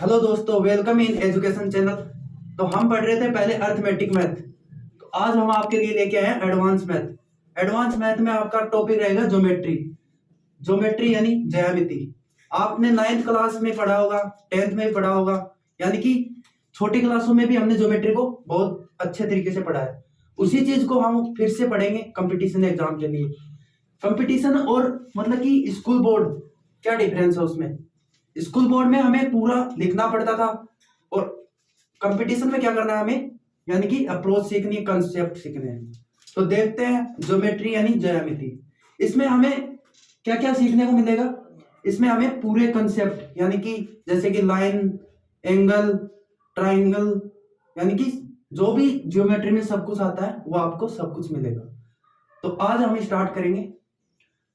Hello दोस्तों, welcome in education channel. तो हम पढ़ रहे थे पहले अर्थमेटिक मैथ। तो आज हम आपके लिए लेके आए हैं एडवांस मैथ। एडवांस मैथ में आपका टॉपिक रहेगा ज्योमेट्री। ज्योमेट्री यानी ज्यामिति। आपने 9th क्लास में पढ़ा होगा, 10th में भी पढ़ा होगा, यानी कि छोटी क्लासों में भी हमने ज्योमेट्री को बहुत अच्छे तरीके से पढ़ा है। उसी चीज को हम फिर से पढ़ेंगे कंपटीशन एग्जाम के लिए। कंपटीशन और मतलब कि स्कूल बोर्ड, क्या डिफरेंस है उसमें? स्कूल बोर्ड में हमें पूरा लिखना पड़ता था और कंपटीशन में क्या करना है हमें, यानी कि अप्रोच सीखनी है, कंसेप्ट सीखने हैं। तो देखते हैं ज्योमेट्री यानी ज्यामिति। इसमें हमें क्या क्या सीखने को मिलेगा? इसमें हमें पूरे कंसेप्ट यानी कि जैसे कि लाइन, एंगल, ट्राइंगल, यानी कि जो भी ज्योमेट्री में सब कुछ आता है वो आपको सब कुछ मिलेगा। तो आज हम स्टार्ट करेंगे।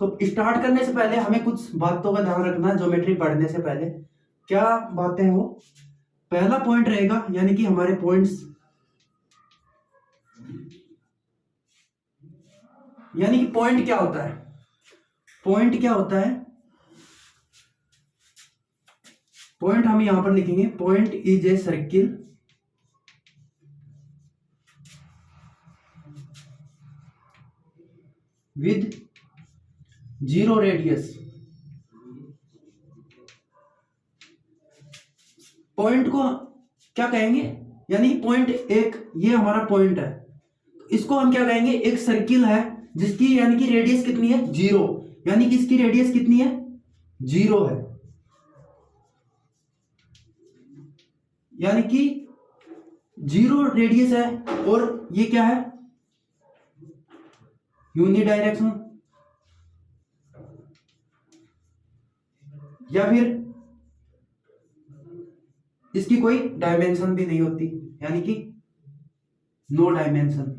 तो स्टार्ट करने से पहले हमें कुछ बातों का ध्यान रखना है। ज्योमेट्री पढ़ने से पहले क्या बातें हैं वो? पहला पॉइंट रहेगा यानी कि हमारे पॉइंट्स, यानी कि पॉइंट क्या होता है? पॉइंट क्या होता है? पॉइंट हम यहां पर लिखेंगे, point is a circle with zero radius. Point को क्या कहेंगे? यानी पॉइंट एक, ये हमारा पॉइंट है, इसको हम क्या कहेंगे? एक सर्किल है जिसकी यानी कि रेडियस कितनी है? जीरो। यानी कि इसकी रेडियस कितनी है? जीरो है। यानी कि जीरो रेडियस है और ये क्या है? यूनिडायरेक्शनल, या फिर इसकी कोई डायमेंशन भी नहीं होती, यानी कि नो डायमेंशन।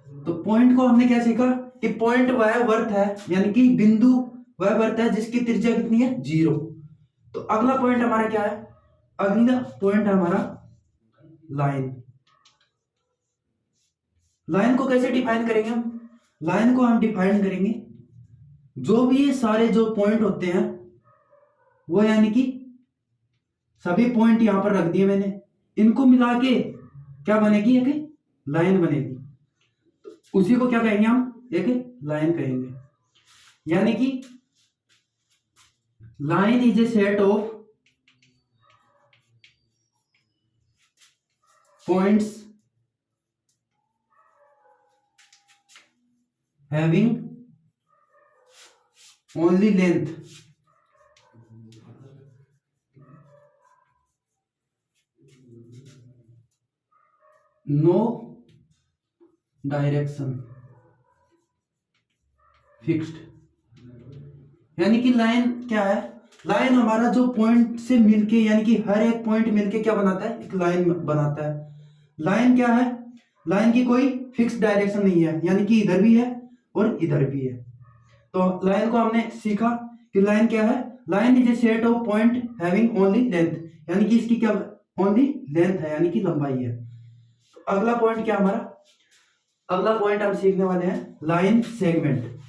तो पॉइंट को हमने क्या सीखा कि पॉइंट वह वर्त है, यानी कि बिंदु वह वर्त है जिसकी त्रिज्या कितनी है? जीरो। तो अगला पॉइंट हमारा क्या है? अगला पॉइंट है हमारा लाइन। लाइन को कैसे डिफाइन करेंगे हम? लाइन को हम डिफाइन करेंगे, जो भी ये सारे जो पॉइंट होते हैं वो यानी कि सभी पॉइंट यहां पर रख दिए मैंने, इनको मिला के क्या बनेगी? एक लाइन बनेगी। तो उसी को क्या कहेंगे हम? एक लाइन कहेंगे। यानी कि line is a set of points having only length no direction fixed। यानी कि लाइन क्या है? लाइन हमारा जो पॉइंट से मिलके, यानी कि हर एक पॉइंट मिलके क्या बनाता है? एक लाइन बनाता है। लाइन क्या है? लाइन की कोई फिक्स डायरेक्शन नहीं है, यानी कि इधर भी है और इधर भी है। तो लाइन को हमने सीखा कि लाइन क्या है? Line is a set of point having only length, यानी कि इसकी क्या ओनली लेंथ है, यानी कि लंबाई है। तो अगला पॉइंट क्या हमारा? अगला पॉइंट हम सीखने वाले हैं लाइन सेगमेंट।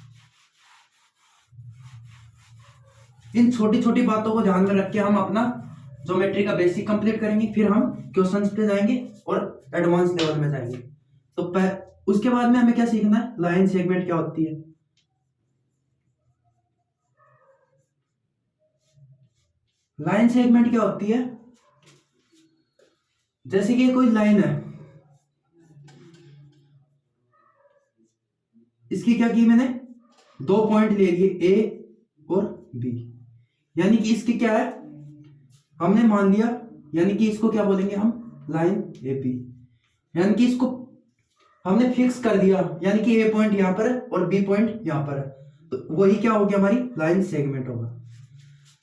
इन छोटी छोटी बातों को ध्यान में रख के हम अपना ज्योमेट्री का बेसिक कंप्लीट करेंगे, फिर हम क्वेश्चंस पे जाएंगे और एडवांस लेवल में जाएंगे। तो उसके बाद में हमें क्या सीखना है? लाइन सेगमेंट क्या होती है। लाइन सेगमेंट क्या होती है? जैसे कि कोई लाइन है, इसकी क्या की मैंने? दो पॉइंट ले लिए, ए और बी। यानी कि इसकी क्या है? हमने मान लिया, यानी कि इसको क्या बोलेंगे हम? Line A B. यानी कि इसको हमने फिक्स कर दिया, यानी कि ए पॉइंट यहां पर है और बी पॉइंट यहां पर है, तो वही क्या होगी? हमारी लाइन सेगमेंट होगा।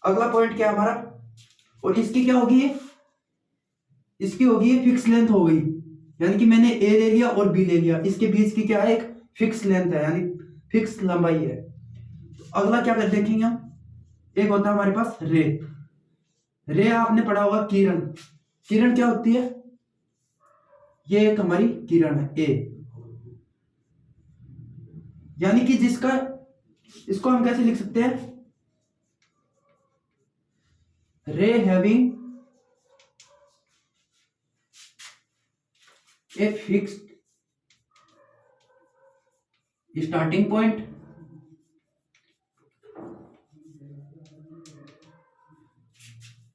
अगला पॉइंट क्या है हमारा? और इसकी क्या होगी? इसकी होगी फिक्स लेंथ हो गई, यानी कि मैंने ए ले लिया और बी ले लिया, इसके बीच की क्या है? एक फिक्स लेंथ है, यानी फिक्स लंबाई है। तो अगला क्या कर देखेंगे हम? एक होता है हमारे पास रे। रे आपने पढ़ा होगा किरण। किरण क्या होती है? ये एक हमारी किरण है ए, यानी कि जिसका, इसको हम कैसे लिख सकते हैं? Ray having a fixed starting point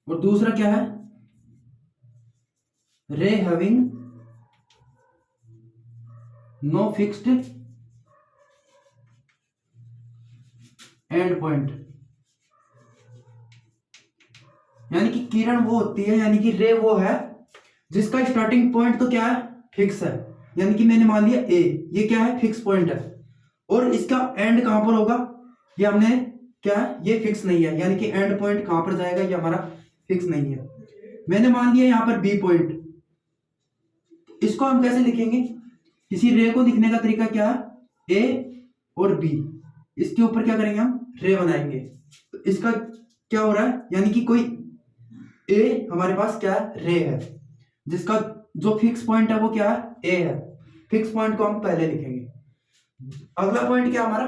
और दूसरा क्या है, ray having no fixed end point. यानी कि किरण वो होती है, यानी कि रे वो है जिसका स्टार्टिंग पॉइंट तो क्या है, फिक्स है। यानी कि मैंने मान लिया ए, ये क्या है, फिक्स पॉइंट है, और इसका एंड कहां पर होगा, ये हमने क्या है, ये फिक्स नहीं है। यानी कि एंड पॉइंट कहां पर जाएगा, ये हमारा फिक्स नहीं है। मैंने मान लिया यहां पर बी पॉइंट, इसको हम कैसे लिखेंगे, किसी रे को लिखने का तरीका क्या है, ए और बी, इसके ऊपर क्या करेंगे, हम रे बनाएंगे। तो इसका क्या हो रहा है, यानी कि कोई ए हमारे पास क्या है, रे है, जिसका जो फिक्स पॉइंट है वो क्या है, ए है। फिक्स पॉइंट को हम पहले लिखेंगे। अगला पॉइंट क्या हमारा,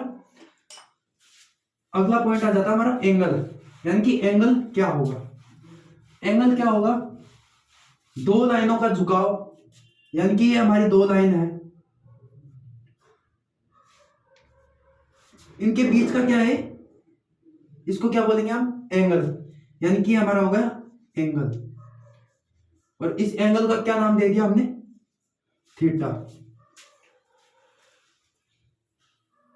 अगला पॉइंट आ जाता है हमारा एंगल। यानी कि एंगल क्या होगा, एंगल क्या होगा, दो लाइनों का झुकाव। यानी कि ये हमारी दो लाइन है, इनके बीच का क्या है, इसको क्या बोलेंगे हम, एंगल। यानी कि हमारा होगा एंगल, और इस एंगल का क्या नाम दे दिया हमने, थीटा।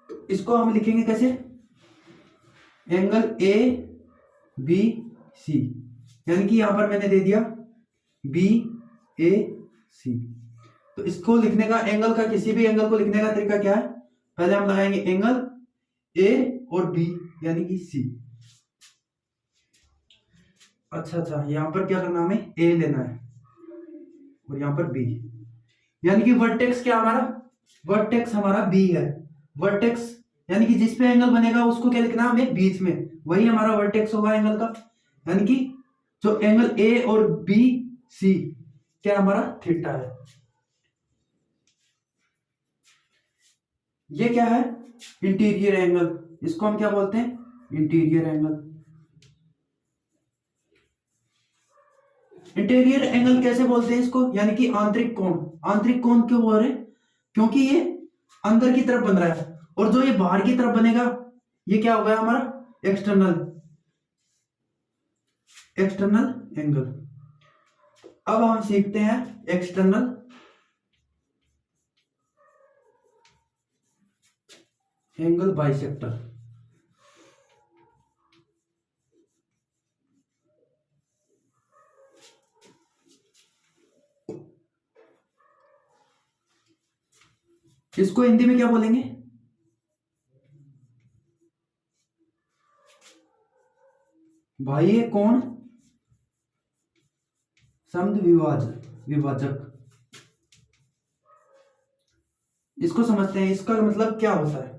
तो इसको हम लिखेंगे कैसे, एंगल ए बी सी। यानी कि यहां पर मैंने दे दिया बी ए सी। तो इसको लिखने का, एंगल का, किसी भी एंगल को लिखने का तरीका क्या है, पहले हम लगाएंगे एंगल ए और बी यानी कि सी। अच्छा, यहां पर क्या करना, हमें ए लेना है और यहां पर बी। यानी कि वर्टेक्स क्या हमारा, वर्टेक्स हमारा बी है। वर्टेक्स यानी कि जिस पे एंगल बनेगा उसको क्या लिखना है हमें, बीच में, वही हमारा वर्टेक्स होगा एंगल का। यानी कि जो एंगल ए और बी सी क्या हमारा थीटा है। ये क्या है, इंटीरियर एंगल, इसको हम क्या बोलते हैं, इंटीरियर एंगल। इंटीरियर एंगल कैसे बोलते हैं इसको, यानी कि आंतरिक कोण। आंतरिक कोण क्यों बोल रहे हैं, क्योंकि ये अंदर की तरफ बन रहा है, और जो ये बाहर की तरफ बनेगा ये क्या होगा हमारा, एक्सटर्नल, एक्सटर्नल एंगल। अब हम सीखते हैं एक्सटर्नल एंगल बाइसेक्टर। इसको हिंदी में क्या बोलेंगे, बाह्य कोण विभाजक। इसको समझते हैं, इसका मतलब क्या होता है।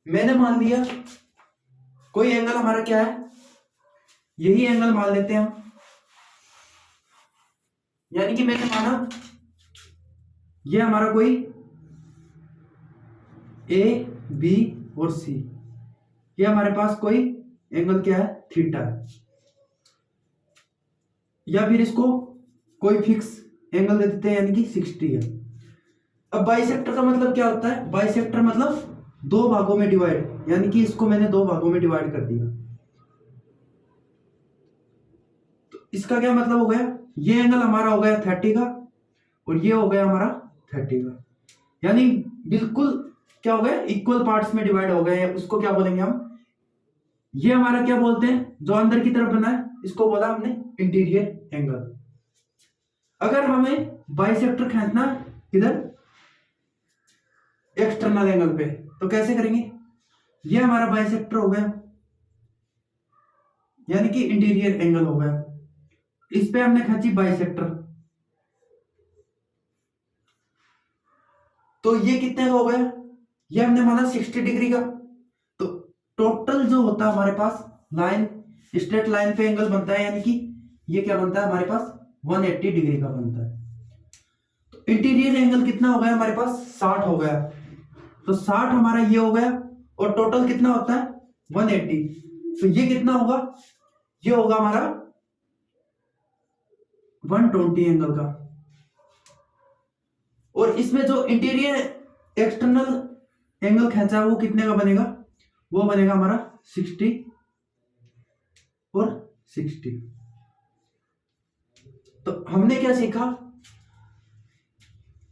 मैंने मान लिया कोई एंगल हमारा क्या है, यही एंगल मान लेते हैं हम। यानी कि मैंने माना ये हमारा कोई ए बी और सी, ये हमारे पास कोई एंगल क्या है, थीटा है, या फिर इसको कोई फिक्स एंगल दे देते हैं यानी कि 60 है। अब बाइसेक्टर का मतलब क्या होता है, बाइसेक्टर मतलब दो भागों में डिवाइड। यानी कि इसको मैंने दो भागों में डिवाइड कर दिया, तो इसका क्या मतलब हो गया, ये एंगल हमारा हो गया 30 का और ये हो गया हमारा 30 का। यानी बिल्कुल क्या हो गया, इक्वल पार्ट्स में डिवाइड हो गए हैं। उसको क्या बोलेंगे हम, ये हमारा क्या बोलते हैं, जो अंदर की तरफ बना है इसको बोला हमने इंटीरियर एंगल। अगर हमें बाइसेक्टर खींचना इधर एक्सटर्नल एंगल पे, तो कैसे करेंगे, ये हमारा बाइसेक्टर हो गया, यानी कि इंटीरियर एंगल हो गया, इस पे हमने खींची बाइसेक्टर, तो ये कितने का हो गया, ये हमने माना 60 डिग्री का। तो टोटल जो होता है हमारे पास लाइन, स्ट्रेट लाइन पे एंगल बनता है, यानी कि ये क्या बनता है हमारे पास 180 डिग्री का बनता है। तो इंटीरियर एंगल कितना हो गया हमारे पास, 60 हो गया। तो 60 हमारा ये हो गया, और टोटल कितना होता है 180। तो ये कितना होगा, ये होगा हमारा 120 एंगल का। और इसमें जो इंटीरियर एक्सटर्नल एंगल खींचा है वो कितने का बनेगा, वो बनेगा हमारा 60 और 60। तो हमने क्या सीखा,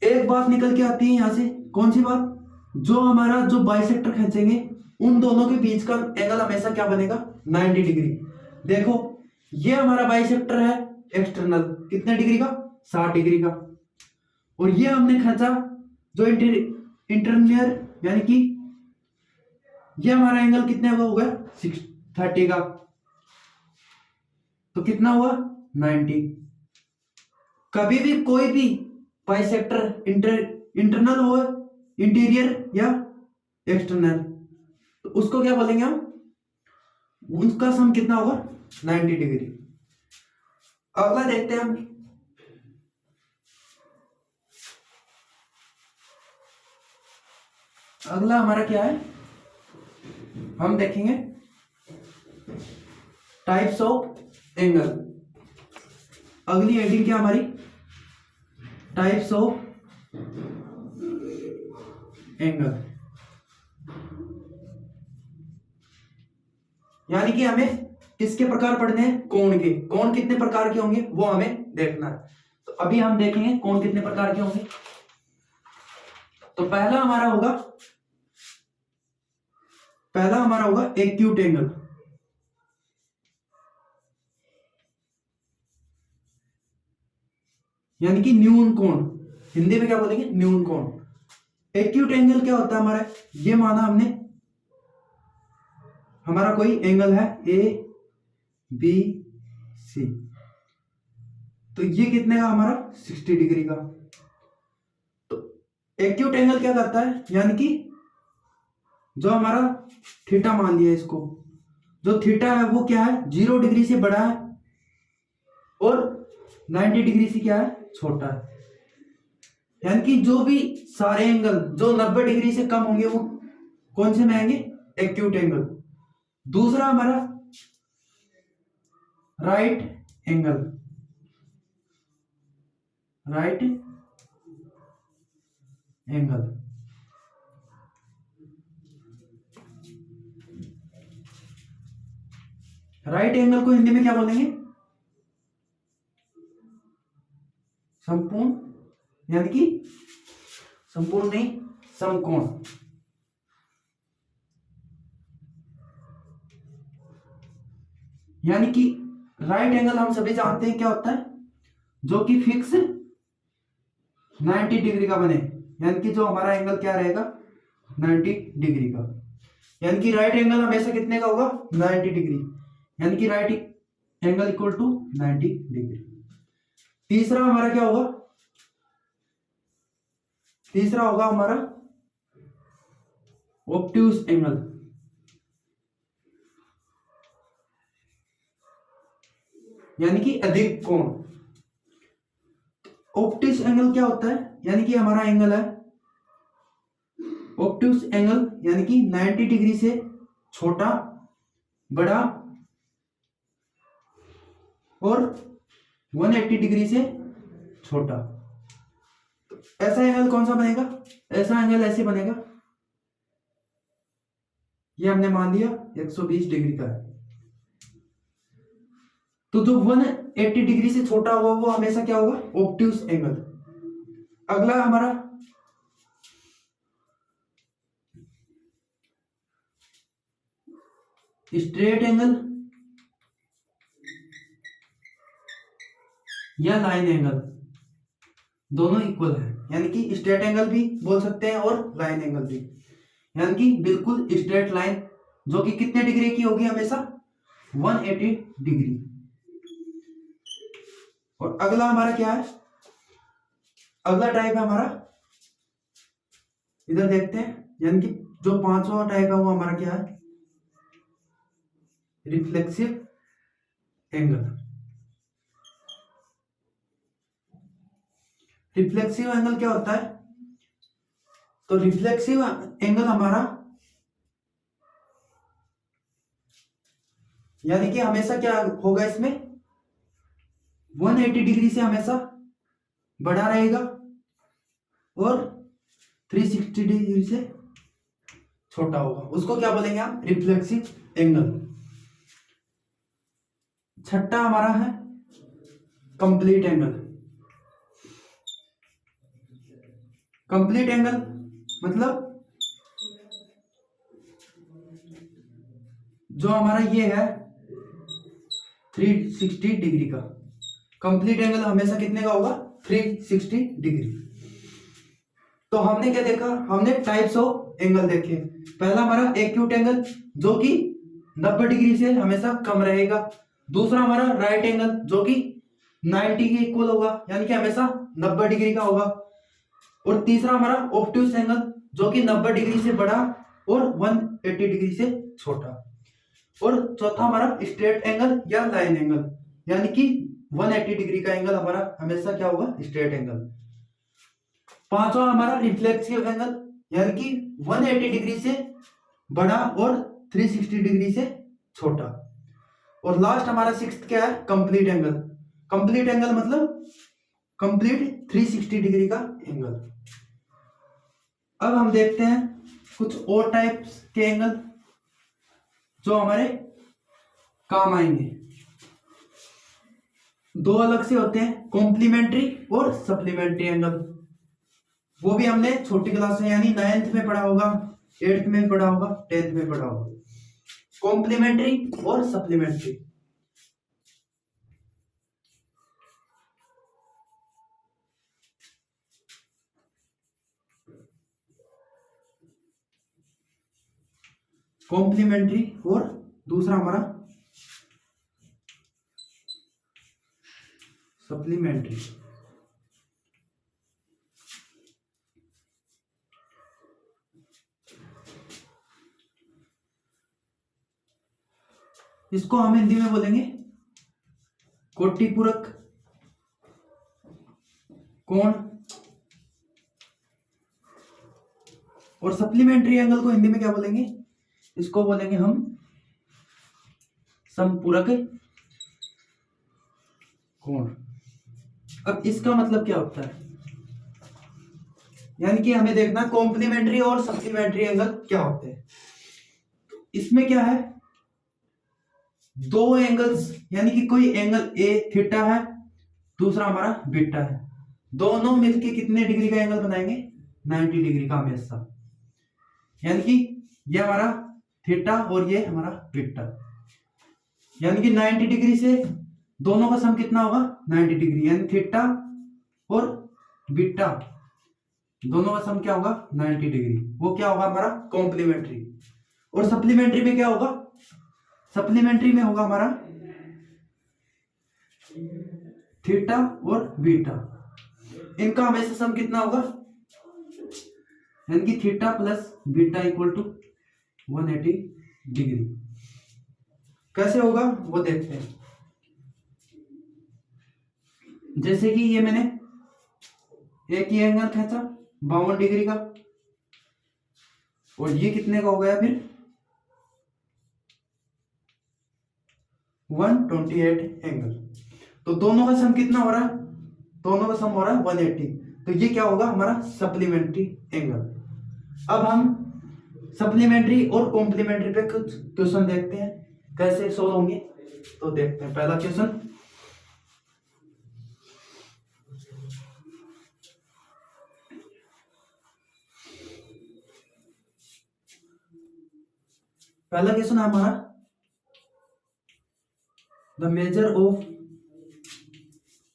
एक बात निकल के आती है यहां से, कौन सी बात, जो हमारा जो बाइसेक्टर खींचेंगे उन दोनों के बीच का एंगल हमेशा क्या बनेगा, 90 डिग्री। देखो ये हमारा बाइसेक्टर है एक्सटर्नल, कितने डिग्री का, 60 डिग्री का। और ये हमने खींचा जो इंटरनियर, यानी कि ये हमारा एंगल कितने का हो गया, 30 का। तो कितना हुआ, 90। कभी भी कोई भी बाइसेक्टर इंटरनल हो, इंटीरियर या एक्सटर्नल, तो उसको क्या बोलेंगे हम, उसका सम कितना होगा, 90 डिग्री। अगला देखते हैं हम, अगला हमारा क्या है, हम देखेंगे टाइप्स ऑफ एंगल। अगली हेडिंग क्या हमारी, टाइप्स ऑफ एंगल। यानी कि हमें किसके प्रकार पढ़ने हैं, कोण के। कोण कितने प्रकार के होंगे वो हमें देखना है। तो अभी हम देखेंगे कोण कितने प्रकार के होंगे। तो पहला हमारा होगा एक्यूट एंगल। यानी कि न्यून कोण, हिंदी में क्या बोलेंगे, न्यून कोण। एक्यूट एंगल क्या होता है हमारा, ये माना हमने हमारा कोई एंगल है ए बी सी, तो ये कितने का हमारा, 60 डिग्री का। तो एक्यूट एंगल क्या करता है, यानी कि जो हमारा थीटा मान लिया इसको, जो थीटा है वो क्या है, 0 डिग्री से बड़ा है और 90 डिग्री से क्या है, छोटा है। यानी कि जो भी सारे एंगल जो 90 डिग्री से कम होंगे वो कौन से में आएंगे, एक्यूट एंगल। दूसरा हमारा right angle. Right angle, right angle को हिंदी में क्या बोलेंगे, संपूर्ण, यानी कि संपूर्ण नहीं, समकोण। यानी कि राइट एंगल हम सभी जानते हैं क्या होता है, जो कि फिक्स 90 डिग्री का बने। यानी कि जो हमारा एंगल क्या रहेगा, 90 डिग्री का। यानी कि राइट एंगल हमेशा कितने का होगा, 90 डिग्री। यानी कि right angle equal to 90 degree. तीसरा हमारा क्या होगा, तीसरा होगा हमारा ऑब्ट्यूज एंगल। यानी कि अधिक कोण। ऑब्ट्यूज एंगल क्या होता है, यानी कि हमारा एंगल है ऑब्ट्यूज एंगल, यानी कि 90 डिग्री से छोटा, बड़ा और 180 डिग्री से छोटा। ऐसा एंगल कौन सा बनेगा, ऐसा एंगल ऐसे बनेगा, ये हमने मान लिया 120 डिग्री का है। तो जो 180 डिग्री से छोटा होगा वो हमेशा क्या होगा, ऑब्ट्यूज एंगल। अगला हमारा स्ट्रेट एंगल या लाइन एंगल, दोनों इक्वल है। यानी कि स्ट्रेट एंगल भी बोल सकते हैं और लाइन एंगल भी। यानी कि बिल्कुल स्ट्रेट लाइन जो कि कितने डिग्री की होगी, हमेशा 180 डिग्री। और अगला हमारा क्या है, अगला टाइप है हमारा, इधर देखते हैं। यानी कि जो पांचवा टाइप है वो हमारा क्या है, रिफ्लेक्सिव एंगल। रिफ्लेक्सिव एंगल क्या होता है, तो रिफ्लेक्सिव एंगल हमारा यानी कि हमेशा क्या होगा इसमें, 180 डिग्री से हमेशा बड़ा रहेगा और 360 डिग्री से छोटा होगा, उसको क्या बोलेंगे आप? Reflexive angle. छठा हमारा है कंप्लीट एंगल। कंप्लीट एंगल मतलब जो हमारा ये है 360 डिग्री का। कंप्लीट एंगल हमेशा कितने का होगा? 360 डिग्री। तो हमने क्या देखा? हमने टाइप्स ऑफ एंगल देखे। पहला हमारा एक्यूट एंगल जो कि 90 डिग्री से हमेशा कम रहेगा। दूसरा हमारा राइट एंगल जो कि 90 के इक्वल होगा, यानी कि हमेशा 90 डिग्री का होगा। और तीसरा हमारा ऑब्टयूस एंगल जो कि 90 डिग्री से बड़ा और 180 डिग्री से छोटा। और चौथा हमारा स्ट्रेट एंगल या लाइन एंगल, यानी कि 180 डिग्री का एंगल हमारा हमेशा क्या होगा? Straight angle. पांचवा हमारा रिफ्लेक्सिव एंगल, यानी कि 180 डिग्री से बड़ा और 360 डिग्री से छोटा। और लास्ट हमारा सिक्स्थ क्या है? Complete angle. कंप्लीट एंगल मतलब कंप्लीट 360 डिग्री का एंगल। अब हम देखते हैं कुछ और टाइप्स के एंगल जो हमारे काम आएंगे। दो अलग से होते हैं, कॉम्प्लीमेंट्री और सप्लीमेंट्री एंगल। वो भी हमने छोटी क्लास में यानी 9th में पढ़ा होगा, 8th में पढ़ा होगा, 10th में पढ़ा होगा। कॉम्प्लीमेंट्री और सप्लीमेंट्री। कॉम्प्लीमेंट्री और दूसरा हमारा सप्लीमेंट्री। इसको हम हिंदी में बोलेंगे कोटि पूरक कोण। और सप्लीमेंट्री एंगल को हिंदी में क्या बोलेंगे? इसको बोलेंगे हम समपूरक कोण। अब इसका मतलब क्या होता है? यानी कि हमें देखना कॉम्प्लीमेंट्री और सप्लीमेंट्री एंगल क्या होते हैं। इसमें क्या है? दो एंगल्स, यानी कि कोई एंगल ए थीटा है, दूसरा हमारा बीटा है, दोनों मिलके कितने डिग्री का एंगल बनाएंगे? 90 डिग्री का हमेशा। यानी कि ये हमारा थीटा और ये हमारा बीटा, यानी कि 90 डिग्री से दोनों का सम कितना होगा? 90 डिग्री। यानी थीटा और बीटा दोनों का सम क्या होगा? 90 डिग्री। वो क्या होगा? हमारा कॉम्प्लीमेंट्री। और सप्लीमेंट्री में क्या होगा? सप्लीमेंट्री में होगा हमारा थीटा और बीटा, इनका हमेशा सम कितना होगा? यानी कि theta plus beta equal to 180 degree. कैसे होगा वो देखते हैं। जैसे कि ये मैंने एक ही एंगल खींचा 52 डिग्री का, और ये कितने का हो गया फिर? 128 एंगल। तो दोनों का सम कितना हो रहा है? दोनों का सम हो रहा है 180। तो ये क्या होगा? हमारा सप्लीमेंट्री एंगल। अब हम सप्लीमेंट्री और कॉम्प्लीमेंट्री पे कुछ क्वेश्चन देखते हैं कैसे सोल्व होंगे। तो देखते हैं पहला क्वेश्चन। पहला क्वेश्चन है हमारा the measure of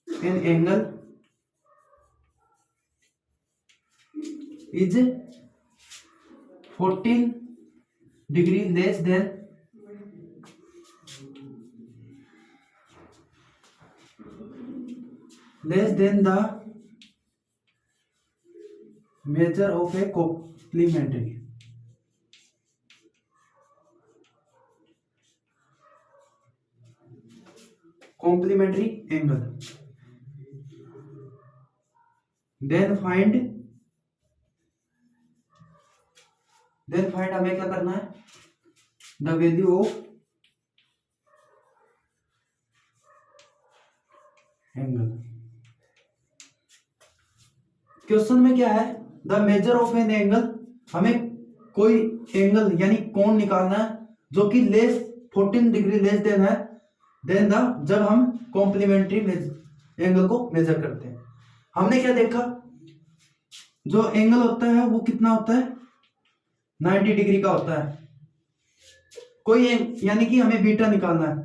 an angle is 14 degree less than the measure of a complementary angle. Then find हमें क्या करना है? The value of angle. Question में क्या है, the measure of an angle, हमें कोई एंगल यानी कोण निकालना है जो कि लेस 14 डिग्री लेस देन है देन द, जब हम कॉम्प्लीमेंट्री एंगल को मेजर करते हैं। हमने क्या देखा, जो एंगल होता है वो कितना होता है, 90 डिग्री का होता है। कोई यानी कि हमें बीटा निकालना है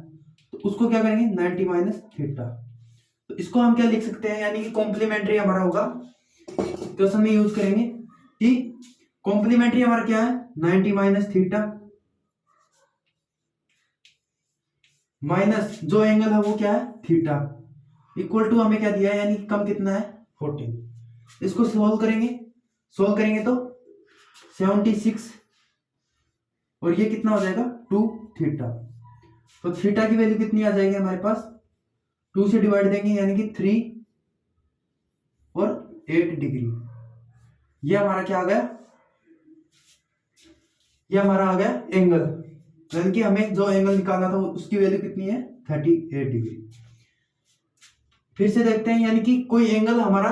तो उसको क्या करेंगे, 90 माइनस थीटा। तो इसको हम क्या लिख सकते हैं, यानी कि कॉम्प्लीमेंट्री हमारा होगा, क्वेश्चन में यूज करेंगे कि कॉम्प्लीमेंट्री हमारा क्या है, 90 माइनस थीटा माइनस जो एंगल है वो क्या है, थीटा, इक्वल टू हमें क्या दिया है, यानी कम कितना है, 14। इसको सोल्व करेंगे तो 76 और ये कितना हो जाएगा, 2 थीटा। तो थीटा की वैल्यू कितनी आ जाएगी हमारे पास, 2 से डिवाइड देंगे यानी कि 3 और 8 डिग्री। ये हमारा क्या आ गया, ये हमारा आ गया एंगल, यानी कि हमें जो एंगल निकालना था उसकी वैल्यू कितनी है, 38 डिग्री। फिर से देखते हैं, यानी कि कोई एंगल हमारा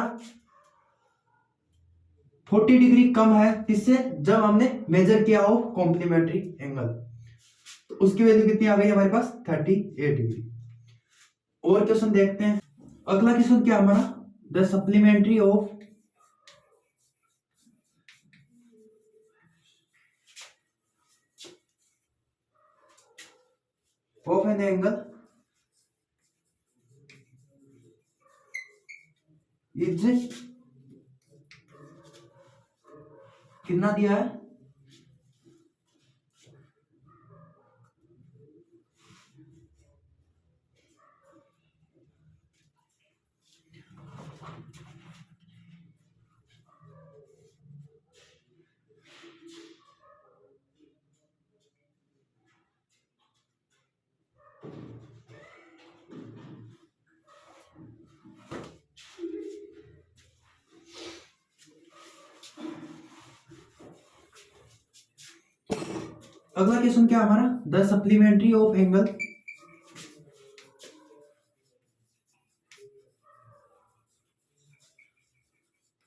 40 डिग्री कम है किससे, जब हमने मेजर किया हो कॉम्प्लीमेंट्री एंगल, तो उसकी वैल्यू कितनी आ गई हमारे पास, 38 डिग्री। और क्वेश्चन देखते हैं, अगला क्वेश्चन क्या हमारा, the supplementary of an angle is, कितना दिया है, अगला क्वेश्चन क्या हमारा, the supplementary of angle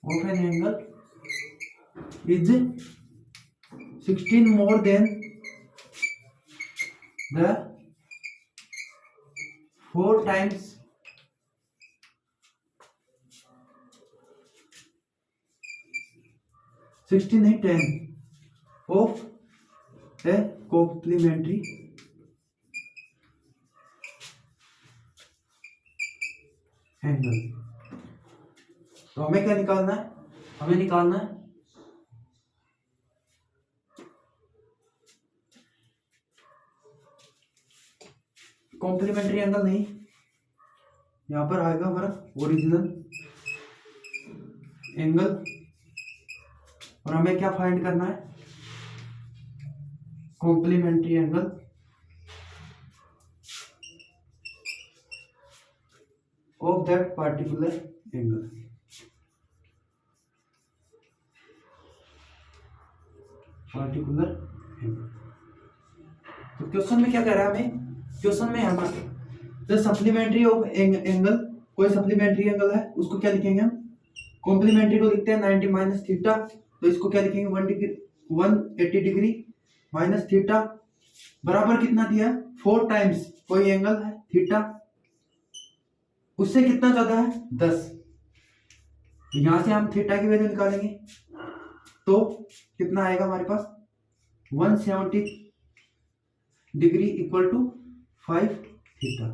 of an angle is 16 more than the 4 times नहीं 10 ऑफ ए कॉम्प्लीमेंट्री एंगल। तो हमें क्या निकालना है, हमें निकालना है कॉम्प्लीमेंट्री एंगल, नहीं यहां पर आएगा हमारा ओरिजिनल एंगल, और हमें क्या फाइंड करना है, complementary angle of that particular angle. तो क्वेश्चन में क्या कह रहा है हमें, क्वेश्चन में हमारे द सप्लीमेंट्री ऑफ एंगल, कोई सप्लीमेंट्री एंगल है उसको क्या लिखेंगे हम, कॉम्प्लीमेंट्री को लिखते हैं 90 माइनस थीटा, तो इसको क्या लिखेंगे, 180 डिग्री माइनस थीटा बराबर कितना दिया है, 4 टाइम्स कोई एंगल है थीटा, उससे कितना ज्यादा है, 10। तो यहां से हम थीटा की वैल्यू निकालेंगे तो कितना आएगा हमारे पास, 170 डिग्री इक्वल टू 5 थीटा।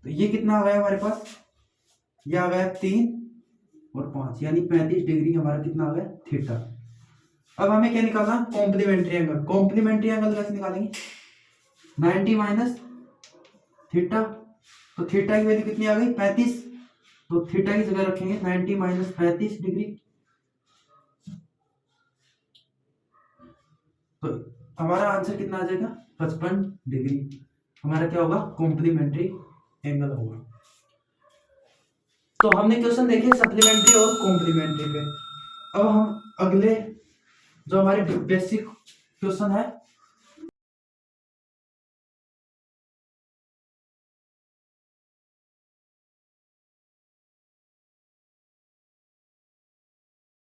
तो ये कितना आ गया हमारे पास, ये आ गया 3 और 5 यानी 35 डिग्री हमारा कितना आ गया, थीटा। अब हमें क्या निकालना, कॉम्प्लीमेंट्री एंगल। कॉम्प्लीमेंट्री एंगल कैसे निकालेंगे, 90 माइनस थीटा, तो थीटा की वैल्यू कितनी आ गई, 35, तो थीटा की जगह रखेंगे 90 माइनस 35 डिग्री, तो हमारा आंसर कितना आ जाएगा, 55 डिग्री। हमारा क्या होगा, कॉम्प्लीमेंट्री एंगल होगा। तो हमने क्वेश्चन देखे सप्लीमेंट्री और कॉम्प्लीमेंट्री पे। अब हम अगले जो हमारे बेसिक क्वेश्चन है